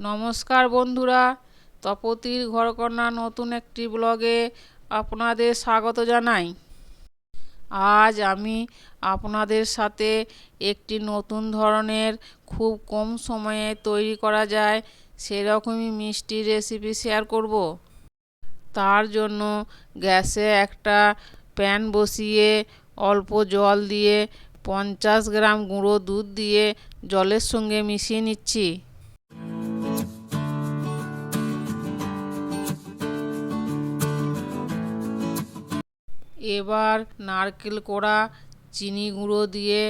নমস্কার বন্ধুরা, তপতির ঘরকন্যা নতুন একটি ব্লগে আপনাদের স্বাগত জানাই। আজ আমি আপনাদের সাথে একটি নতুন ধরনের খুব কম সময়ে তৈরি করা যায় সেরকমই মিষ্টি রেসিপি শেয়ার করব। তার জন্য গ্যাসে একটা প্যান বসিয়ে অল্প জল দিয়ে 50 গ্রাম গুঁড়ো দুধ দিয়ে জলের সঙ্গে মিশিয়ে নিচ্ছি। এবার নারকেল কোড়া চিনি গুঁড়ো দিয়ে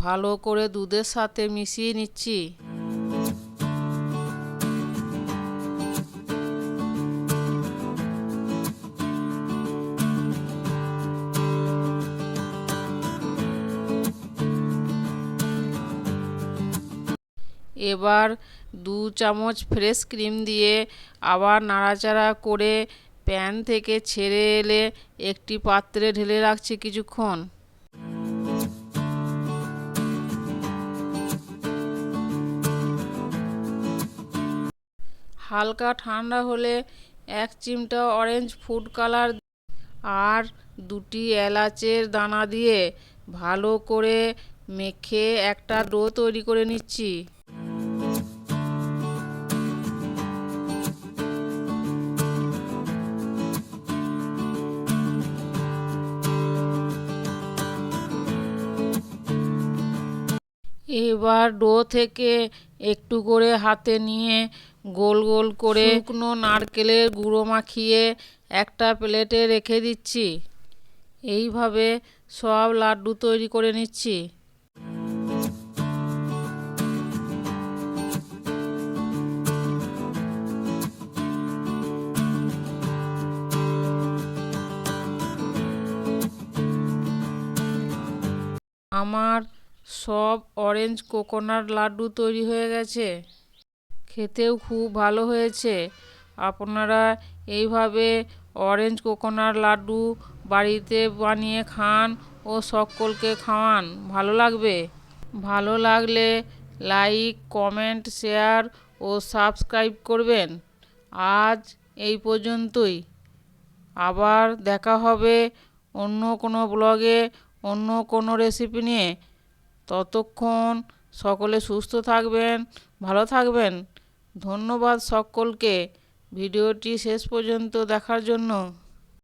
ভালো করে দুধের সাথে মিশিয়ে নিচ্ছি। এবার 2 চামচ ফ্রেশ ক্রিম দিয়ে আবার নাড়াচাড়া করে প্যান থেকে ছেড়ে এলে একটি পাত্রে ঢেলে রাখছি কিছুক্ষণ। হালকা ঠান্ডা হলে 1 চিমটা অরেঞ্জ ফুড কালার আর 2টি এলাচের দানা দিয়ে ভালো করে মেখে একটা ডো তৈরি করে নিচ্ছি। এবার ডো থেকে একটু করে হাতে নিয়ে গোল গোল করে শুকনো নারকেলের গুঁড়ো মাখিয়ে একটা প্লেটে রেখে দিচ্ছি। এইভাবে সব লাড্ডু তৈরি করে নিচ্ছি। আমার সব অরেঞ্জ কোকোনাট লাড্ডু তৈরি হয়ে গেছে। খেতেও খুব ভালো হয়েছে। আপনারা এইভাবে অরেঞ্জ কোকোনাট লাড্ডু বাড়িতে বানিয়ে খান ও সকলকে খাওয়ান, ভালো লাগবে। ভালো লাগলে লাইক, কমেন্ট, শেয়ার ও সাবস্ক্রাইব করবেন। আজ এই পর্যন্তই। আবার দেখা হবে অন্য কোনো ব্লগে অন্য কোনো রেসিপি নিয়ে। ততক্ষণ সকলে সুস্থ থাকবেন, ভালো থাকবেন। ধন্যবাদ সকলকে ভিডিওটি শেষ পর্যন্ত দেখার জন্য।